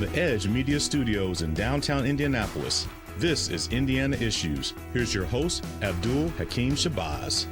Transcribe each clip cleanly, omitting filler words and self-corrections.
the Edge Media Studios in downtown Indianapolis, this is Indiana Issues. Here's your host, Abdul-Hakim Shabazz.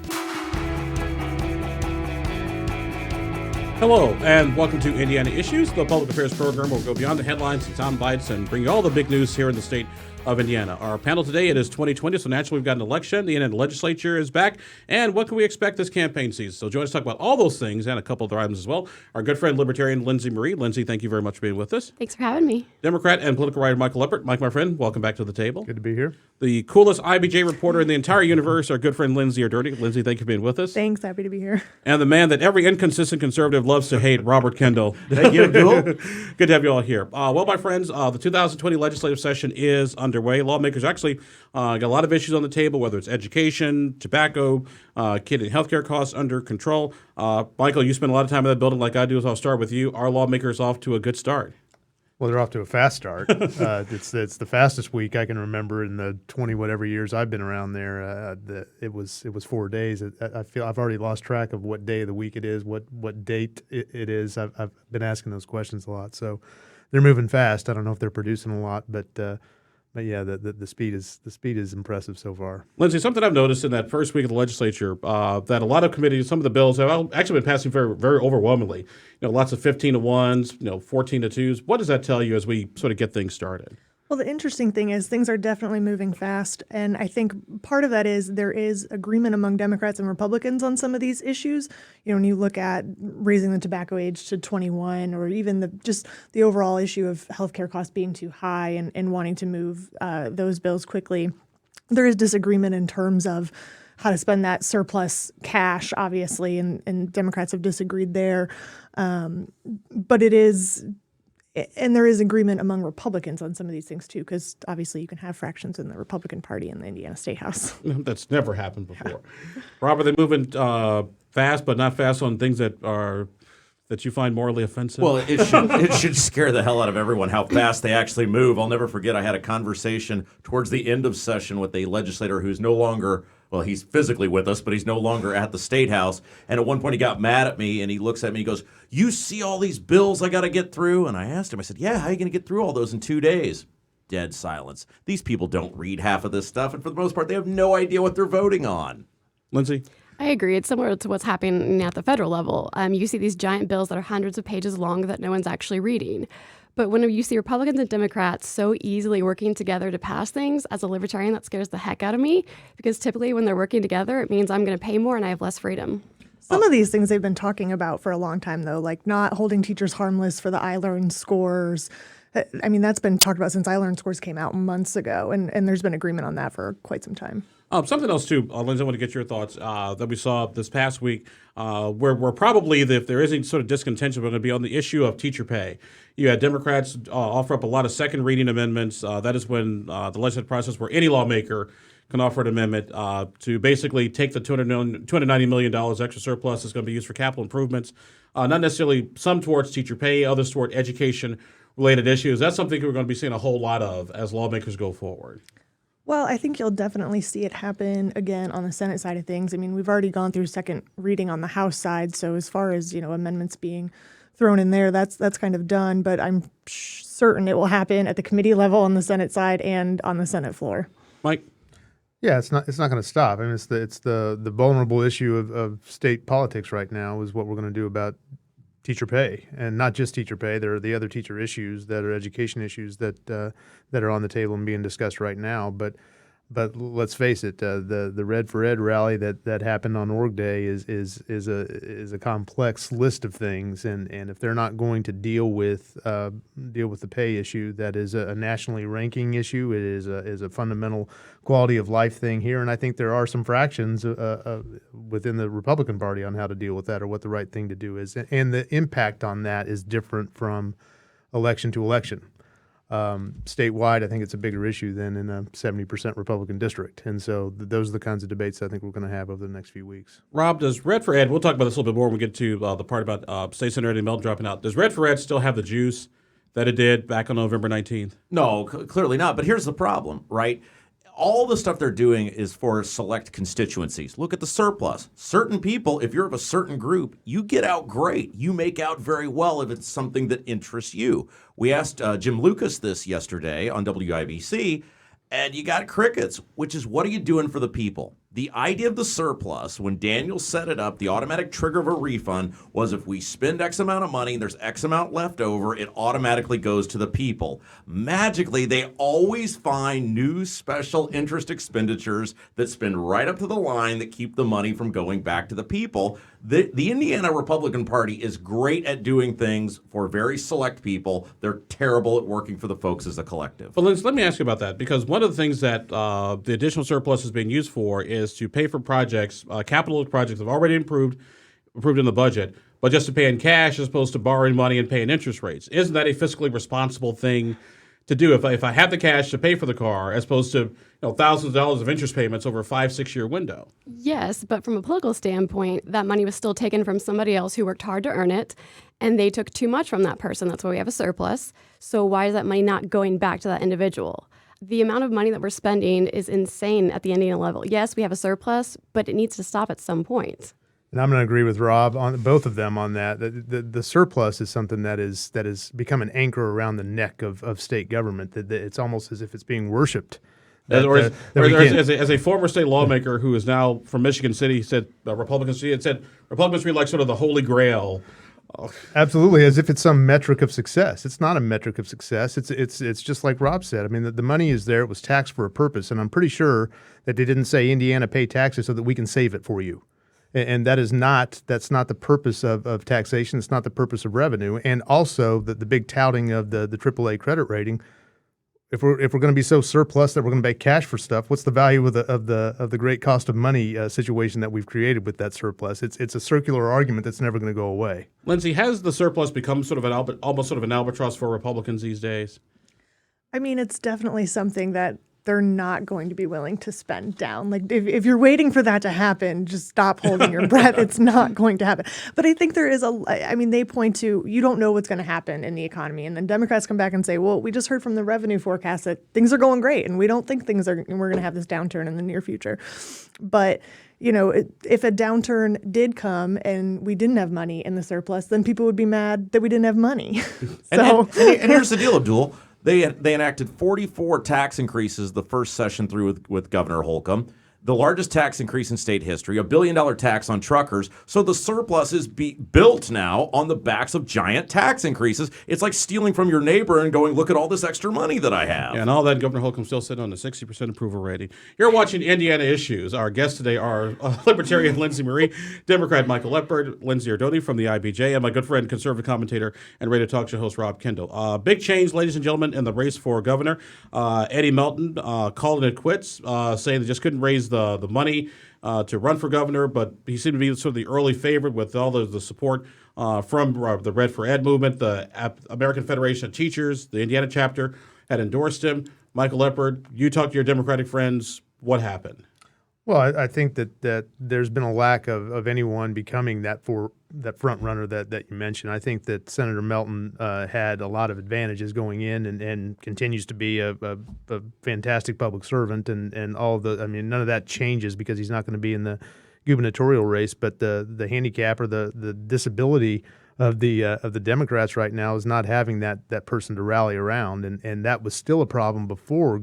Hello, and welcome to Indiana Issues, the public affairs program where we'll go beyond the headlines and sound bites and bring you all the big news here in the state of Indiana. Our panel today, it is 2020, so naturally we've got an election. The Indiana legislature is back, and what can we expect this campaign season? So join us to talk about all those things and a couple other items as well. Our good friend, Libertarian Lindsey Marie. Lindsey, thank you very much for being with us. Thanks for having me. Democrat and political writer Mike Leppert. Mike, my friend, welcome back to the table. Good to be here. The coolest IBJ reporter in the entire universe, our good friend Linsdey Erdoddy. Lindsey, thank you for being with us. Thanks, happy to be here. And the man that every inconsistent conservative loves to hate, Robert Kendall. Thank you, Abdul. Good to have you all here. Well, my friends, the 2020 legislative session is underway. Lawmakers actually got a lot of issues on the table, whether it's education, tobacco, kid and healthcare costs under control. Michael, you spend a lot of time in that building like I do, so I'll start with you. Are lawmakers off to a good start? Well, they're off to a fast start. It's the fastest week I can remember in the 20-whatever years I've been around there. It was 4 days. I feel I've already lost track of what day of the week it is, what date it is. I've been asking those questions a lot. So they're moving fast. I don't know if they're producing a lot, but yeah, the speed is impressive so far. Lindsey, something I've noticed in that first week of the legislature, that a lot of committees, some of the bills have actually been passing very, very overwhelmingly. Lots of 15-1s, 14-2s. What does that tell you as we sort of get things started? Well, the interesting thing is things are definitely moving fast, and I think part of that is there is agreement among Democrats and Republicans on some of these issues. When you look at raising the tobacco age to 21, or even the overall issue of healthcare costs being too high and wanting to move those bills quickly, there is disagreement in terms of how to spend that surplus cash, obviously, and Democrats have disagreed there. But it is... And there is agreement among Republicans on some of these things, too, because obviously you can have fractions in the Republican Party in the Indiana State House. That's never happened before. Rob, are they moving fast, but not fast on things that you find morally offensive? Well, it should scare the hell out of everyone how fast they actually move. I'll never forget I had a conversation towards the end of session with a legislator who's no longer, well, he's physically with us, but he's no longer at the State House. And at one point he got mad at me and he looks at me and he goes, "You see all these bills I got to get through?" And I asked him, I said, "Yeah, how are you going to get through all those in 2 days?" Dead silence. These people don't read half of this stuff, and for the most part, they have no idea what they're voting on. Lindsey? I agree. It's similar to what's happening at the federal level. You see these giant bills that are hundreds of pages long that no one's actually reading. But when you see Republicans and Democrats so easily working together to pass things, as a libertarian, that scares the heck out of me, because typically when they're working together, it means I'm going to pay more and I have less freedom. Some of these things they've been talking about for a long time, though, like not holding teachers harmless for the iLearn scores. I mean, that's been talked about since iLearn scores came out months ago, and there's been agreement on that for quite some time. Something else, too, Lindsey, I want to get your thoughts, that we saw this past week, where we're probably, if there is any sort of discontention, we're going to be on the issue of teacher pay. You had Democrats offer up a lot of second reading amendments. That is when the legislative process where any lawmaker can offer an amendment to basically take the $290 million extra surplus that's going to be used for capital improvements, not necessarily some towards teacher pay, others toward education-related issues. That's something we're going to be seeing a whole lot of as lawmakers go forward. Well, I think you'll definitely see it happen again on the Senate side of things. I mean, we've already gone through second reading on the House side, so as far as amendments being thrown in there, that's kind of done. But I'm certain it will happen at the committee level on the Senate side and on the Senate floor. Mike? Yeah, it's not going to stop. I mean, it's the vulnerable issue of state politics right now is what we're going to do about teacher pay, and not just teacher pay. There are the other teacher issues that are education issues that are on the table and being discussed right now. But let's face it, the Red for Ed rally that happened on Org Day is a complex list of things, and if they're not going to deal with the pay issue, that is a nationally ranking issue. It is a fundamental quality of life thing here, and I think there are some fractions within the Republican Party on how to deal with that or what the right thing to do is, and the impact on that is different from election to election. Statewide, I think it's a bigger issue than in a 70% Republican district. And so those are the kinds of debates I think we're going to have over the next few weeks. Rob, does Red for Ed, we'll talk about this a little bit more when we get to the part about State Senator Eddie Melton dropping out. Does Red for Ed still have the juice that it did back on November 19th? No, clearly not. But here's the problem, right? all the stuff they're doing is for select constituencies. Look at the surplus. Certain people, if you're of a certain group, you get out great. You make out very well if it's something that interests you. We asked Jim Lucas this yesterday on WIBC, and you got crickets, which is, what are you doing for the people? The idea of the surplus, when Daniel set it up, the automatic trigger of a refund was, if we spend X amount of money and there's X amount left over, it automatically goes to the people. Magically, they always find new special interest expenditures that spend right up to the line that keep the money from going back to the people. The Indiana Republican Party is great at doing things for very select people. They're terrible at working for the folks as a collective. Well, Lindsey, let me ask you about that, because one of the things that the additional surplus is being used for is to pay for projects, capital projects that have already approved in the budget, but just to pay in cash as opposed to borrowing money and paying interest rates. Isn't that a fiscally responsible thing to do? If I have the cash to pay for the car, as opposed to thousands of dollars of interest payments over a 5-6 year window? Yes, but from a political standpoint, that money was still taken from somebody else who worked hard to earn it, and they took too much from that person. That's why we have a surplus. So why is that money not going back to that individual? The amount of money that we're spending is insane at the Indiana level. Yes, we have a surplus, but it needs to stop at some point. And I'm going to agree with Rob on both of them on that. The surplus is something that is become an anchor around the neck of state government. That it's almost as if it's being worshipped. As a former state lawmaker who is now from Michigan City, said Republicans read like sort of the Holy Grail. Absolutely, as if it's some metric of success. It's not a metric of success. It's just like Rob said. I mean, the money is there. It was taxed for a purpose, and I'm pretty sure that they didn't say, Indiana, pay taxes so that we can save it for you. And that's not the purpose of taxation. It's not the purpose of revenue. And also the big touting of the AAA credit rating. If we're going to be so surplus that we're going to pay cash for stuff, what's the value of the great cost of money situation that we've created with that surplus? It's a circular argument that's never going to go away. Lindsey, has the surplus become sort of almost sort of an albatross for Republicans these days? I mean, it's definitely something that they're not going to be willing to spend down. Like, if you're waiting for that to happen, just stop holding your breath. It's not going to happen. But I think there is they point to, you don't know what's going to happen in the economy. And then Democrats come back and say, well, we just heard from the revenue forecast that things are going great, and we don't think we're going to have this downturn in the near future. But if a downturn did come and we didn't have money in the surplus, then people would be mad that we didn't have money. And here's the deal, Abdul. They enacted 44 tax increases the first session through with Governor Holcomb, the largest tax increase in state history, $1 billion tax on truckers. So the surplus is built now on the backs of giant tax increases. It's like stealing from your neighbor and going, look at all this extra money that I have. Yeah, and all that, Governor Holcomb still sitting on a 60% approval rating. You're watching Indiana Issues. Our guests today are Libertarian Lindsey Marie, Democrat Michael Leppert, Linsdey Erdoddy from the IBJ, and my good friend, conservative commentator and radio talk show host Rob Kendall. Big change, ladies and gentlemen, in the race for governor. Eddie Melton calling it quits, saying they just couldn't raise the money to run for governor, but he seemed to be sort of the early favorite with all the support from the Red for Ed movement. The American Federation of Teachers, the Indiana chapter, had endorsed him. Michael Leppert, you talked to your Democratic friends. What happened? Well, I think that there's been a lack of anyone becoming that front runner that you mentioned. I think that Senator Melton had a lot of advantages going in and continues to be a fantastic public servant and all none of that changes because he's not going to be in the gubernatorial race. But the handicap or the disability of the Democrats right now is not having that person to rally around, and that was still a problem before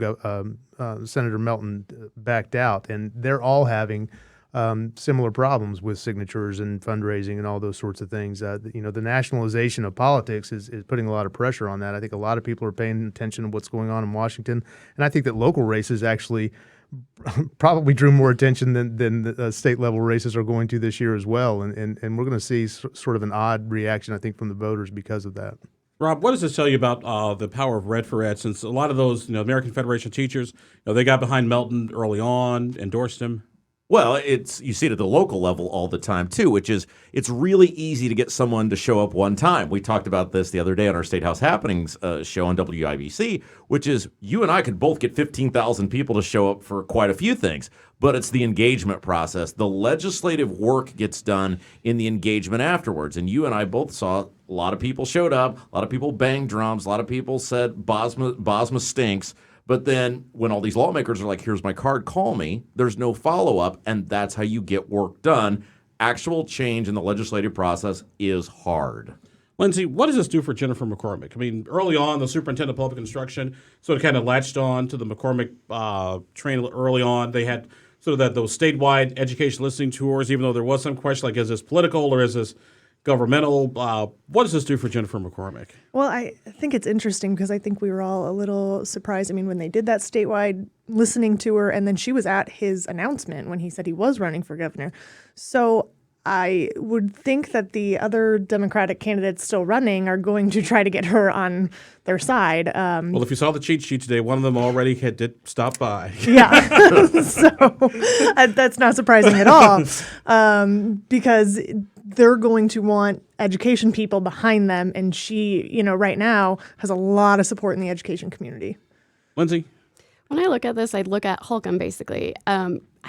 Senator Melton backed out, and they're all having similar problems with signatures and fundraising and all those sorts of things. The nationalization of politics is putting a lot of pressure on that. I think a lot of people are paying attention to what's going on in Washington, and I think that local races actually probably drew more attention than the state level races are going to this year as well, and we're going to see sort of an odd reaction, I think, from the voters because of that. Rob, what does this tell you about the power of Red for Ed? Since a lot of those, American Federation of Teachers, they got behind Melton early on, endorsed him. Well, you see it at the local level all the time, too, which is it's really easy to get someone to show up one time. We talked about this the other day on our State House Happenings show on WIBC, which is you and I could both get 15,000 people to show up for quite a few things, but it's the engagement process. The legislative work gets done in the engagement afterwards, and you and I both saw a lot of people showed up, a lot of people banged drums, a lot of people said Bosma stinks. But then when all these lawmakers are like, here's my card, call me, there's no follow-up, and that's how you get work done. Actual change in the legislative process is hard. Lindsey, what does this do for Jennifer McCormick? I mean, early on, the superintendent of public instruction sort of kind of latched on to the McCormick train early on. They had sort of those statewide education listening tours, even though there was some question like, is this political or is this governmental? What does this do for Jennifer McCormick? Well, I think it's interesting because I think we were all a little surprised. I mean, when they did that statewide listening tour, and then she was at his announcement when he said he was running for governor. So I would think that the other Democratic candidates still running are going to try to get her on their side. Well, if you saw the cheat sheet today, one of them already did stop by. Yeah, so that's not surprising at all, because they're going to want education people behind them, and she, right now has a lot of support in the education community. Lindsey? When I look at this, I'd look at Holcomb, basically.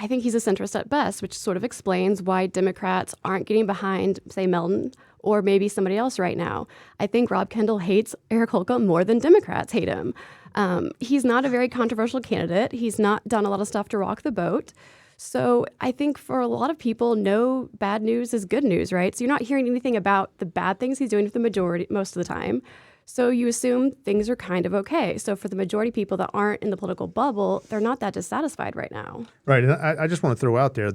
I think he's a centrist at best, which sort of explains why Democrats aren't getting behind, say, Melton or maybe somebody else right now. I think Rob Kendall hates Eric Holcomb more than Democrats hate him. He's not a very controversial candidate. He's not done a lot of stuff to rock the boat. So I think for a lot of people, no bad news is good news, right? So you're not hearing anything about the bad things he's doing for the majority most of the time. So you assume things are kind of okay. So for the majority of people that aren't in the political bubble, they're not that dissatisfied right now. Right, and I just want to throw out there,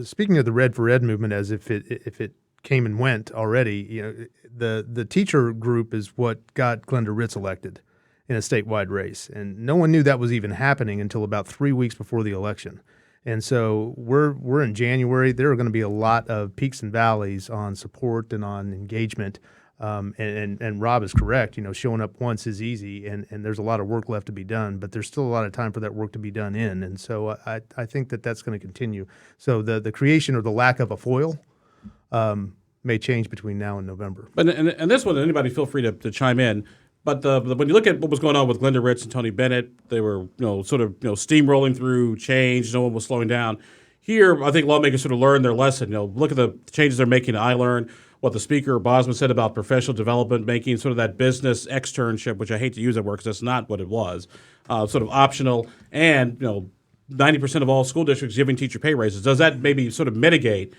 speaking of the Red for Ed movement, as if it came and went already, the teacher group is what got Glenda Ritz elected in a statewide race, and no one knew that was even happening until about 3 weeks before the election. And so we're in January. There are going to be a lot of peaks and valleys on support and on engagement. And Rob is correct. Showing up once is easy, and there's a lot of work left to be done. But there's still a lot of time for that work to be done in. And so I think that's going to continue. So the creation or the lack of a foil may change between now and November. But and this one, anybody feel free to chime in. But when you look at what was going on with Glenda Ritz and Tony Bennett, they were sort of steamrolling through change. No one was slowing down. Here, I think lawmakers sort of learned their lesson. Look at the changes they're making. I learned what the Speaker Bosman said about professional development, making sort of that business externship, which I hate to use that word because that's not what it was, sort of optional, and 90% of all school districts giving teacher pay raises. Does that maybe sort of mitigate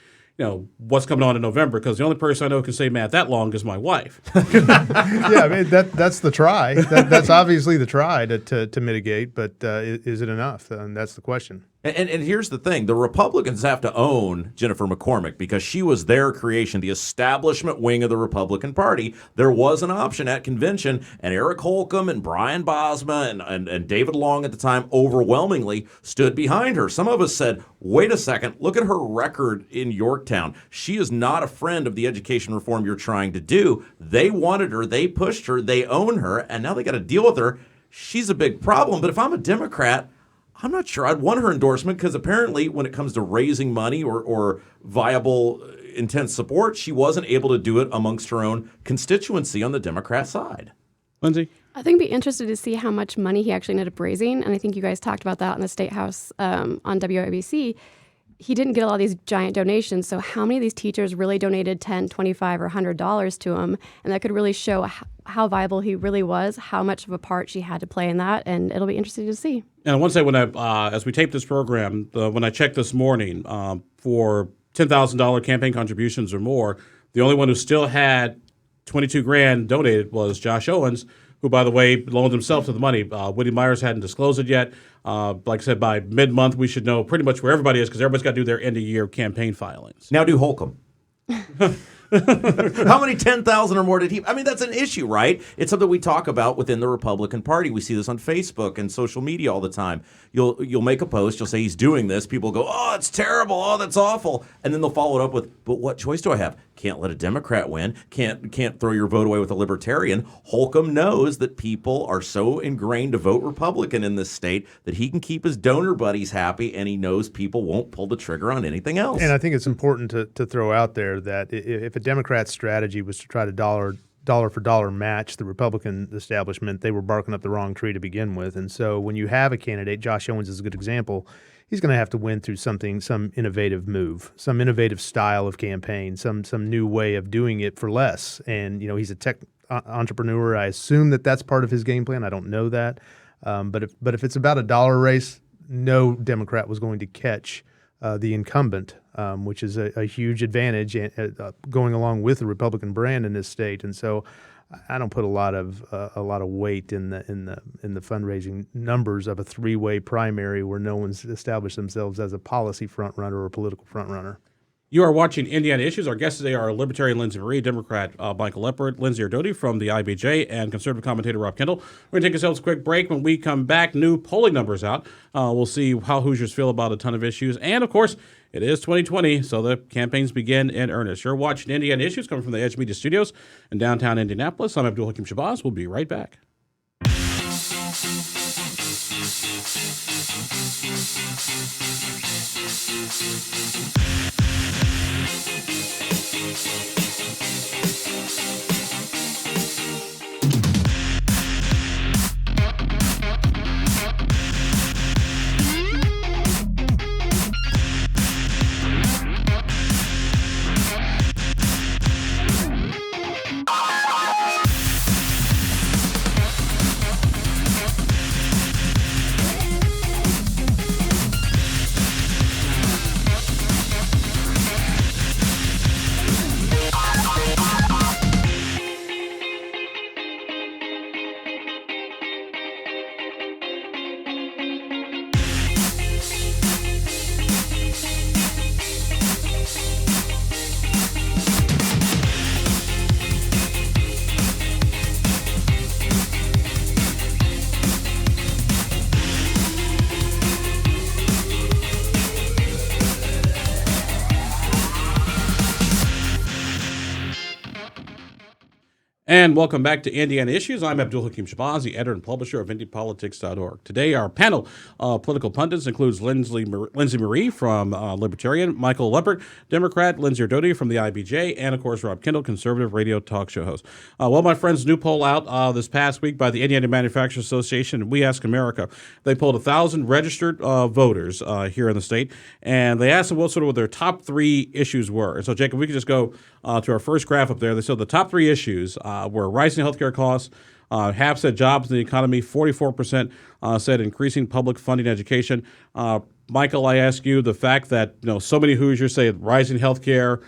what's coming on in November? Because the only person I know who can say math that long is my wife. Yeah, I mean that's the try. That's obviously the try to mitigate, but is it enough? And that's the question. And here's the thing. The Republicans have to own Jennifer McCormick because she was their creation, the establishment wing of the Republican Party. There was an option at convention, and Eric Holcomb and Brian Bosma and David Long at the time overwhelmingly stood behind her. Some of us said, wait a second, look at her record in Yorktown. She is not a friend of the education reform you're trying to do. They wanted her, they pushed her, they own her, and now they got to deal with her. She's a big problem, but if I'm a Democrat, I'm not sure I'd want her endorsement because apparently when it comes to raising money or viable, intense support, she wasn't able to do it amongst her own constituency on the Democrat side. Lindsey? I think be interested to see how much money he actually ended up raising. And I think you guys talked about that in the State House on WABC. He didn't get a lot of these giant donations. So how many of these teachers really donated $10, $25, or $100 to him? And that could really show how viable he really was, how much of a part she had to play in that. And it'll be interesting to see. And I want to say, when as we tape this program, when I checked this morning for $10,000 campaign contributions or more, the only one who still had $22,000 donated was Josh Owens, who, by the way, loaned himself to the money. Woody Myers hadn't disclosed it yet. Like I said, by mid-month, we should know pretty much where everybody is because everybody's got to do their end-of-year campaign filings. Now do Holcomb. How many 10,000 or more did he? I mean, that's an issue, right? It's something we talk about within the Republican Party. We see this on Facebook and social media all the time. You'll make a post, you'll say he's doing this. People go, oh, it's terrible. Oh, that's awful. And then they'll follow it up with, but what choice do I have? Can't let a Democrat win. Can't throw your vote away with a Libertarian. Holcomb knows that people are so ingrained to vote Republican in this state that he can keep his donor buddies happy, and he knows people won't pull the trigger on anything else. And I think it's important to throw out there that if a Democrat's strategy was to try to dollar for dollar match the Republican establishment, they were barking up the wrong tree to begin with. And so when you have a candidate, Josh Owens is a good example, he's going to have to win through some innovative move, some innovative style of campaign, some new way of doing it for less. And, he's a tech entrepreneur. I assume that's part of his game plan. I don't know that. But if it's about a dollar race, no Democrat was going to catch the incumbent, which is a huge advantage going along with the Republican brand in this state. And so I don't put a lot of weight in the fundraising numbers of a three-way primary where no one's established themselves as a policy front runner or a political front runner. You are watching Indiana Issues. Our guests today are Libertarian Lindsey Marie, Democrat Mike Leppert, Linsdey Erdoddy from the IBJ, and conservative commentator Rob Kendall. We're going to take ourselves a quick break. When we come back, new polling numbers out. We'll see how Hoosiers feel about a ton of issues. And, of course, it is 2020, so the campaigns begin in earnest. You're watching Indiana Issues coming from the Edge Media Studios in downtown Indianapolis. I'm Abdul-Hakim Shabazz. We'll be right back. And welcome back to Indiana Issues. I'm Abdul-Hakim Shabazz, the editor and publisher of IndyPolitics.org. Today, our panel of political pundits includes Linsey Marie from Libertarian, Michael Leppert, Democrat, Linsdey Erdoddy from the IBJ, and, of course, Rob Kendall, conservative radio talk show host. Well, my friends, new poll out this past week by the Indiana Manufacturers Association and We Ask America. They polled 1,000 registered voters here in the state, and they asked them what their top three issues were. And so, Jacob, we could just go to our first graph up there. They said the top three issues were rising healthcare costs, half said jobs in the economy, 44% said increasing public funding education. Michael, I ask you, the fact that so many Hoosiers say rising healthcare,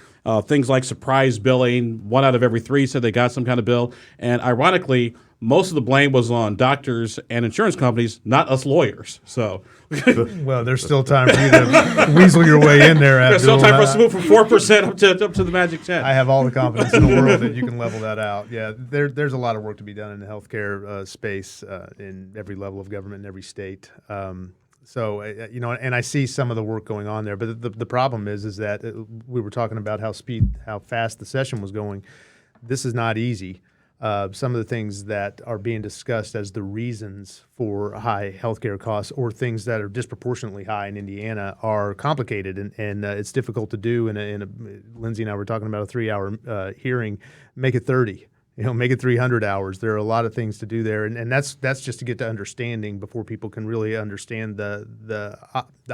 things like surprise billing, 1 out of every 3 said they got some kind of bill, and ironically, most of the blame was on doctors and insurance companies, not us lawyers. So, well, there's still time for you to weasel your way in there. There's still time for us to move from 4% up to the magic 10. I have all the confidence in the world that you can level that out. Yeah, there's a lot of work to be done in the healthcare space in every level of government in every state. So, and I see some of the work going on there. But the problem is that we were talking about how fast the session was going. This is not easy. Some of the things that are being discussed as the reasons for high healthcare costs or things that are disproportionately high in Indiana are complicated, and it's difficult to do. Lindsey and I were talking about a 3-hour hearing. Make it 30. Make it 300 hours. There are a lot of things to do there, and that's just to get to understanding before people can really understand the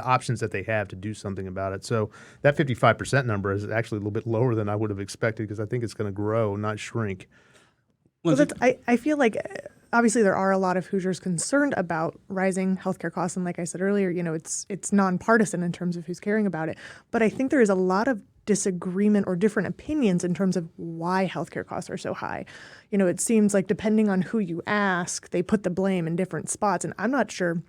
options that they have to do something about it. So that 55% number is actually a little bit lower than I would have expected because I think it's going to grow, not shrink. Well, I feel like obviously there are a lot of Hoosiers concerned about rising healthcare costs, and like I said earlier, it's nonpartisan in terms of who's caring about it. But I think there is a lot of disagreement or different opinions in terms of why healthcare costs are so high. It seems like depending on who you ask, they put the blame in different spots, and I'm not sure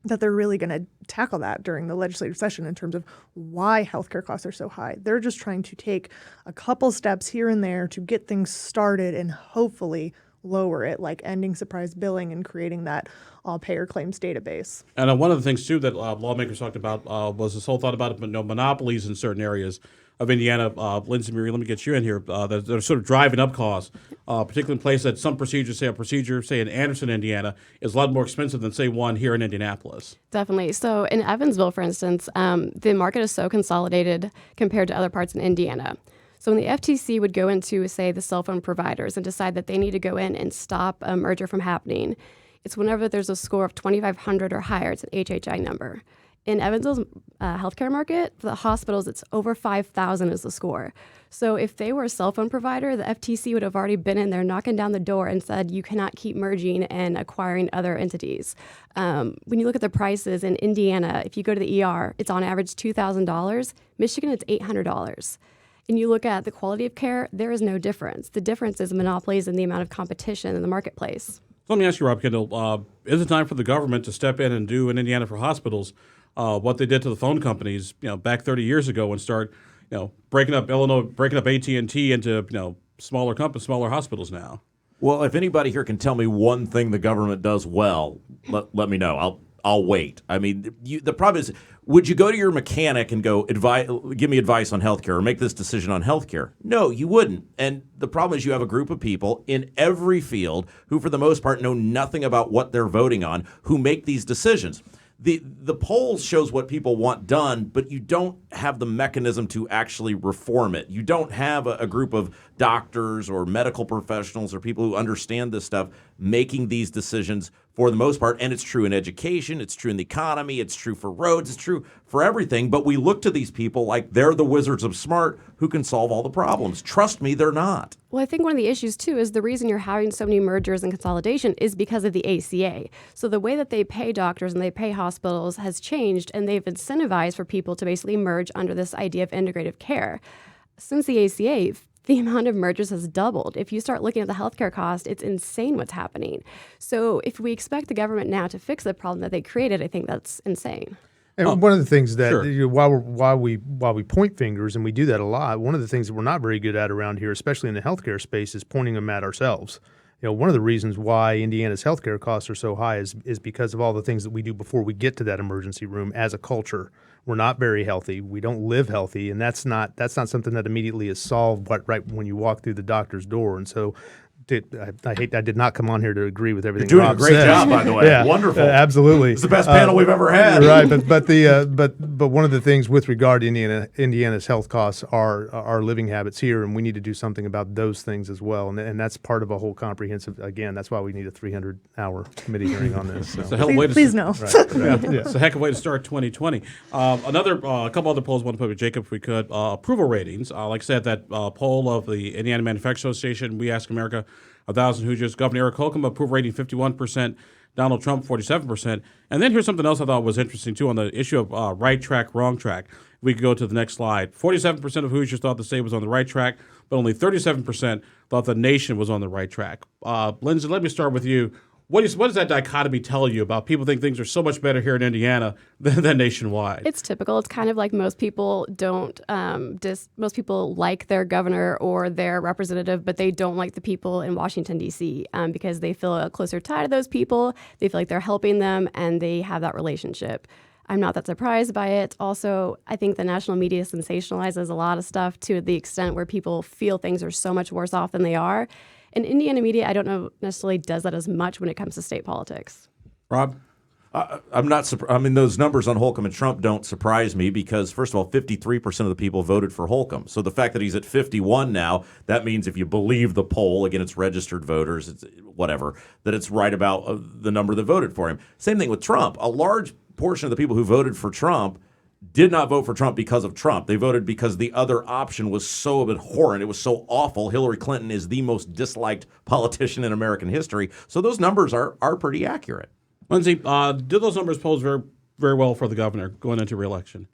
that they're really going to tackle that during the legislative session in terms of why healthcare costs are so high. They're just trying to take a couple steps here and there to get things started and hopefully lower it, like ending surprise billing and creating that all-payer claims database. And one of the things, too, that lawmakers talked about was this whole thought about monopolies in certain areas of Indiana. Linsey Marie, let me get you in here. That are sort of driving up costs, particularly in places that some procedures, say in Anderson, Indiana, is a lot more expensive than, say, one here in Indianapolis. Definitely. So in Evansville, for instance, the market is so consolidated compared to other parts in Indiana. So when the FTC would go into, say, the cell phone providers and decide that they need to go in and stop a merger from happening, it's whenever there's a score of 2,500 or higher, it's an HHI number. In Evansville's healthcare market, for the hospitals, it's over 5,000 is the score. So if they were a cell phone provider, the FTC would have already been in there knocking down the door and said, you cannot keep merging and acquiring other entities. When you look at the prices in Indiana, if you go to the ER, it's on average $2,000. Michigan, it's $800. And you look at the quality of care, there is no difference. The difference is monopolies and the amount of competition in the marketplace. So let me ask you, Rob Kendall, is it time for the government to step in and do in Indiana for hospitals what they did to the phone companies, back 30 years ago, and start, breaking up AT&T into, smaller companies, smaller hospitals now? Well, if anybody here can tell me one thing the government does well, let me know. I'll wait. I mean, the problem is, would you go to your mechanic and go, give me advice on healthcare or make this decision on healthcare? No, you wouldn't. And the problem is you have a group of people in every field who, for the most part, know nothing about what they're voting on, who make these decisions. The polls shows what people want done, but you don't have the mechanism to actually reform it. You don't have a group of doctors or medical professionals or people who understand this stuff making these decisions for the most part. And it's true in education, it's true in the economy, it's true for roads, it's true for everything. But we look to these people like they're the wizards of smart who can solve all the problems. Trust me, they're not. Well, I think one of the issues, too, is the reason you're having so many mergers and consolidation is because of the ACA. So the way that they pay doctors and they pay hospitals has changed, and they've incentivized for people to basically merge under this idea of integrative care. Since the ACA, the amount of mergers has doubled. If you start looking at the healthcare cost, it's insane what's happening. So if we expect the government now to fix the problem that they created, I think that's insane. And one of the things that sure. while we point fingers, and we do that a lot, one of the things that we're not very good at around here, especially in the healthcare space, is pointing them at ourselves. One of the reasons why Indiana's healthcare costs are so high is because of all the things that we do before we get to that emergency room as a culture. We're not very healthy. We don't live healthy, and that's not something that immediately is solved right when you walk through the doctor's door. And so I did not come on here to agree with everything. You're doing Rob a great said. job, by the way. Yeah, Wonderful. Absolutely. It's the best panel we've ever had. Right, but one of the things with regard to Indiana's health costs are our living habits here, and we need to do something about those things as well. And that's part of a whole comprehensive. Again, that's why we need a 300-hour committee hearing on this. So. It's a hell of a way to Please no. It's a heck of a way to start 2020. A couple other polls I want to put with Jacob, if we could. Approval ratings. Like I said, that poll of the Indiana Manufacturers Association, We Ask America, 1,000 Hoosiers. Governor Eric Holcomb, approval rating 51%. Donald Trump, 47%. And then here's something else I thought was interesting, too, on the issue of right track, wrong track. We could go to the next slide. 47% of Hoosiers thought the state was on the right track, but only 37% thought the nation was on the right track. Lindsey, let me start with you. What does that dichotomy tell you about people think things are so much better here in Indiana than nationwide? It's typical. It's kind of like most people don't, most people like their governor or their representative, but they don't like the people in Washington, D.C. Because they feel a closer tie to those people. They feel like they're helping them, and they have that relationship. I'm not that surprised by it. Also, I think the national media sensationalizes a lot of stuff to the extent where people feel things are so much worse off than they are. And Indiana media, I don't know, necessarily does that as much when it comes to state politics. Rob? I'm not surprised. I mean, those numbers on Holcomb and Trump don't surprise me because, first of all, 53% of the people voted for Holcomb. So the fact that he's at 51 now, that means if you believe the poll, again, it's registered voters, it's whatever, that it's right about the number that voted for him. Same thing with Trump. A large portion of the people who voted for Trump did not vote for Trump because of Trump. They voted because the other option was so abhorrent. It was so awful. Hillary Clinton is the most disliked politician in American history. So those numbers are pretty accurate. Lindsey, do those numbers pose very, very well for the governor going into re-election?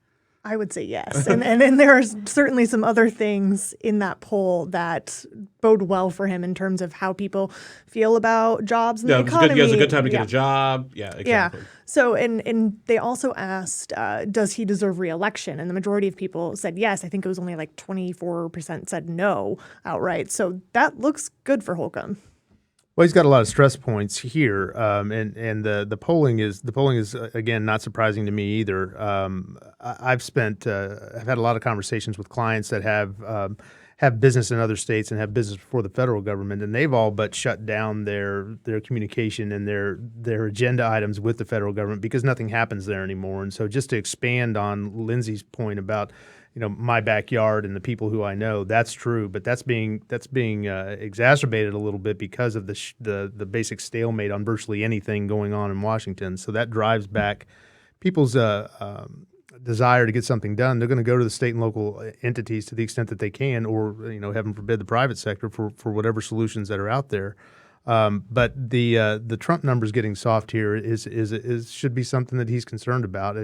I would say yes. And then there are certainly some other things in that poll that bode well for him in terms of how people feel about jobs and the economy. It's a good time to get a job. Yeah, exactly. Yeah. So, and they also asked, does he deserve re-election? And the majority of people said yes. I think it was only like 24% said no outright. So that looks good for Holcomb. Well, he's got a lot of stress points here, and the polling is again not surprising to me either. I've had a lot of conversations with clients that have business in other states and have business before the federal government, and they've all but shut down their communication and their agenda items with the federal government because nothing happens there anymore. And so, just to expand on Lindsey's point about my backyard and the people who I know, that's true, but that's being exacerbated a little bit because of the basic stalemate on virtually anything going on in Washington. So that drives back people's desire to get something done, they're going to go to the state and local entities to the extent that they can, or heaven forbid, the private sector for whatever solutions that are out there. But the Trump numbers getting soft here is should be something that he's concerned about.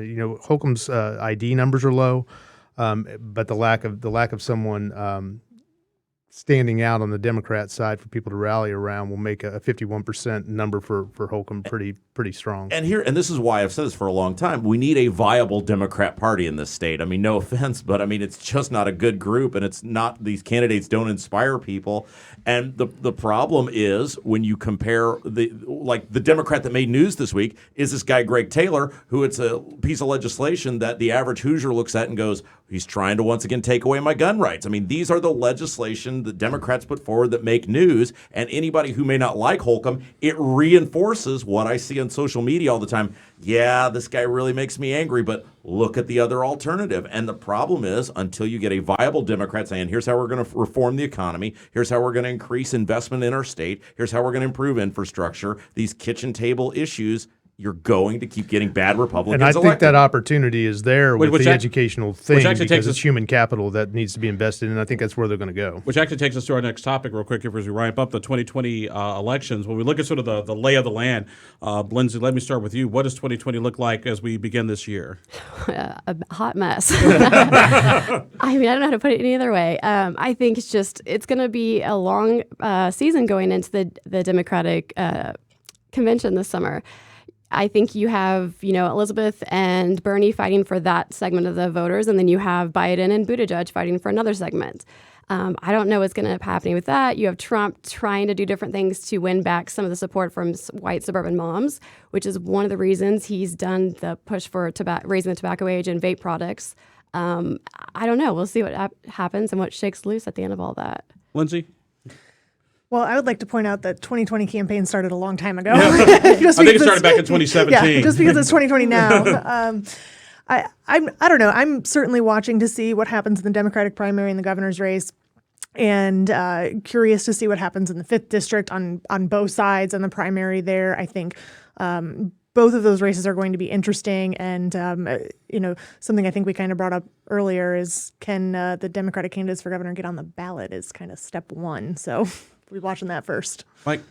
Holcomb's ID numbers are low, but the lack of someone standing out on the Democrat side for people to rally around will make a 51% number for Holcomb pretty strong. And this is why I've said this for a long time. We need a viable Democrat Party in this state. I mean, no offense, but I mean, it's just not a good group, and it's not, these candidates don't inspire people. And the problem is when you compare the Democrat that made news this week is this guy, Greg Taylor, who it's a piece of legislation that the average Hoosier looks at and goes, he's trying to once again take away my gun rights. I mean, these are the legislation that Democrats put forward that make news, and anybody who may not like Holcomb, it reinforces what I see on social media all the time. Yeah, this guy really makes me angry, but look at the other alternative. And the problem is, until you get a viable Democrat saying, here's how we're going to reform the economy, here's how we're going to increase investment in our state, here's how we're going to improve infrastructure, these kitchen table issues, you're going to keep getting bad Republicans elected. And I think that opportunity is there with the educational thing, because it's human capital that needs to be invested in, and I think that's where they're going to go. Which actually takes us to our next topic real quick as we wrap up the 2020 elections. When we look at sort of the lay of the land, Lindsey, let me start with you. What does 2020 look like as we begin this year? A hot mess. I mean, I don't know how to put it any other way. I think it's going to be a long season going into the Democratic convention this summer. I think you have, Elizabeth and Bernie fighting for that segment of the voters, and then you have Biden and Buttigieg fighting for another segment. I don't know what's going to happen with that. You have Trump trying to do different things to win back some of the support from white suburban moms, which is one of the reasons he's done the push for raising the tobacco age and vape products. I don't know. We'll see what happens and what shakes loose at the end of all that. Lindsey? Well, I would like to point out that 2020 campaign started a long time ago. Yeah. I think it started back in 2017. Yeah, just because it's 2020 now. I don't know. I'm certainly watching to see what happens in the Democratic primary and the governor's race, and curious to see what happens in the 5th district on both sides on the primary there. I think both of those races are going to be interesting, and something I think we kind of brought up earlier is, can the Democratic candidates for governor get on the ballot is kind of step one. So we're watching that first. Mike?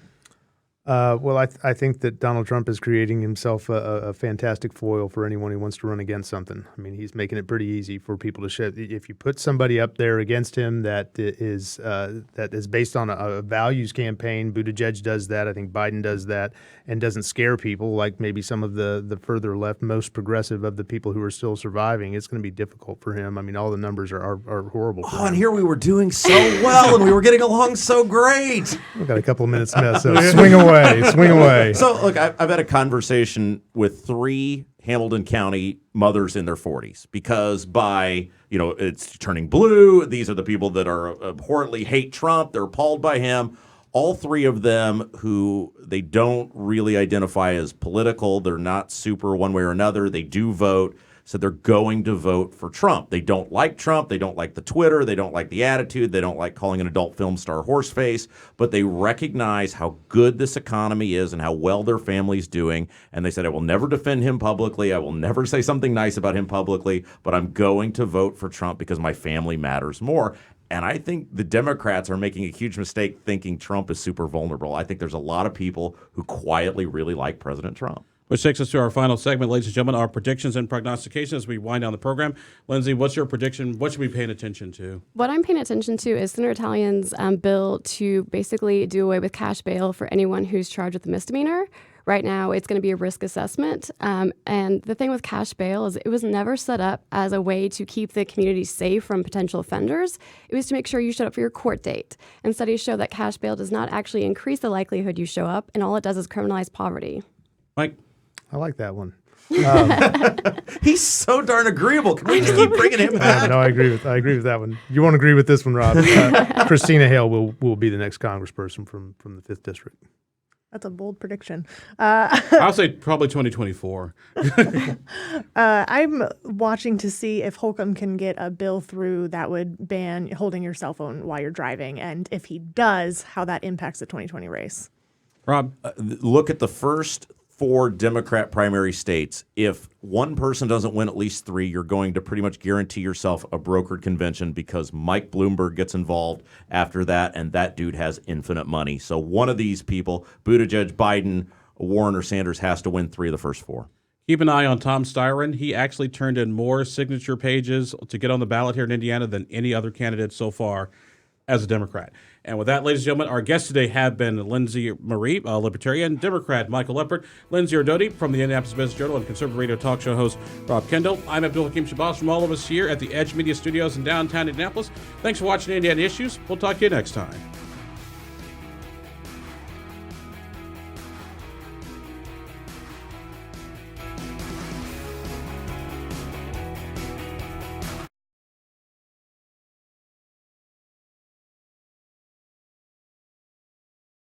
Well, I think that Donald Trump is creating himself a fantastic foil for anyone who wants to run against something. I mean, he's making it pretty easy for people to show. If you put somebody up there against him that is based on a values campaign, Buttigieg does that. I think Biden does that, and doesn't scare people like maybe some of the further left, most progressive of the people who are still surviving. It's going to be difficult for him. I mean, all the numbers are horrible. Oh, and here we were doing so well, and we were getting along so great. We've got a couple of minutes left, so swing away. Swing away. So, look, I've had a conversation with 3 Hamilton County mothers in their 40s, because it's turning blue. These are the people that are abhorrently hate Trump. They're appalled by him. All 3 of them who they don't really identify as political. They're not super one way or another. They do vote. So they're going to vote for Trump. They don't like Trump. They don't like the Twitter. They don't like the attitude. They don't like calling an adult film star horseface. But they recognize how good this economy is and how well their family's doing. And they said, I will never defend him publicly. I will never say something nice about him publicly. But I'm going to vote for Trump because my family matters more. And I think the Democrats are making a huge mistake thinking Trump is super vulnerable. I think there's a lot of people who quietly really like President Trump. Which takes us to our final segment, ladies and gentlemen, our predictions and prognostications as we wind down the program. Lindsey, what's your prediction? What should we be paying attention to? What I'm paying attention to is Senator Italian's bill to basically do away with cash bail for anyone who's charged with a misdemeanor. Right now, it's going to be a risk assessment. And the thing with cash bail is it was never set up as a way to keep the community safe from potential offenders. It was to make sure you showed up for your court date. And studies show that cash bail does not actually increase the likelihood you show up, and all it does is criminalize poverty. Mike? I like that one. He's so darn agreeable. Can we just keep bringing him back? No, I agree with that one. You won't agree with this one, Rob. Christina Hale will be the next congressperson from the 5th district. That's a bold prediction. I'll say probably 2024. I'm watching to see if Holcomb can get a bill through that would ban holding your cell phone while you're driving, and if he does, how that impacts the 2020 race. Rob? Look at the first 4 Democrat primary states, if one person doesn't win at least 3, you're going to pretty much guarantee yourself a brokered convention because Mike Bloomberg gets involved after that, and that dude has infinite money. So one of these people, Buttigieg, Biden, Warren, or Sanders, has to win 3 of the first 4. Keep an eye on Tom Styron. He actually turned in more signature pages to get on the ballot here in Indiana than any other candidate so far as a Democrat. And with that, ladies and gentlemen, our guests today have been Lindsey Marie, Libertarian, Democrat Michael Leppert, Linsdey Erdoddy from the Indianapolis Business Journal, and conservative radio talk show host Rob Kendall. I'm Abdul-Hakim Shabazz from all of us here at the Edge Media Studios in downtown Indianapolis. Thanks for watching Indiana Issues. We'll talk to you next time.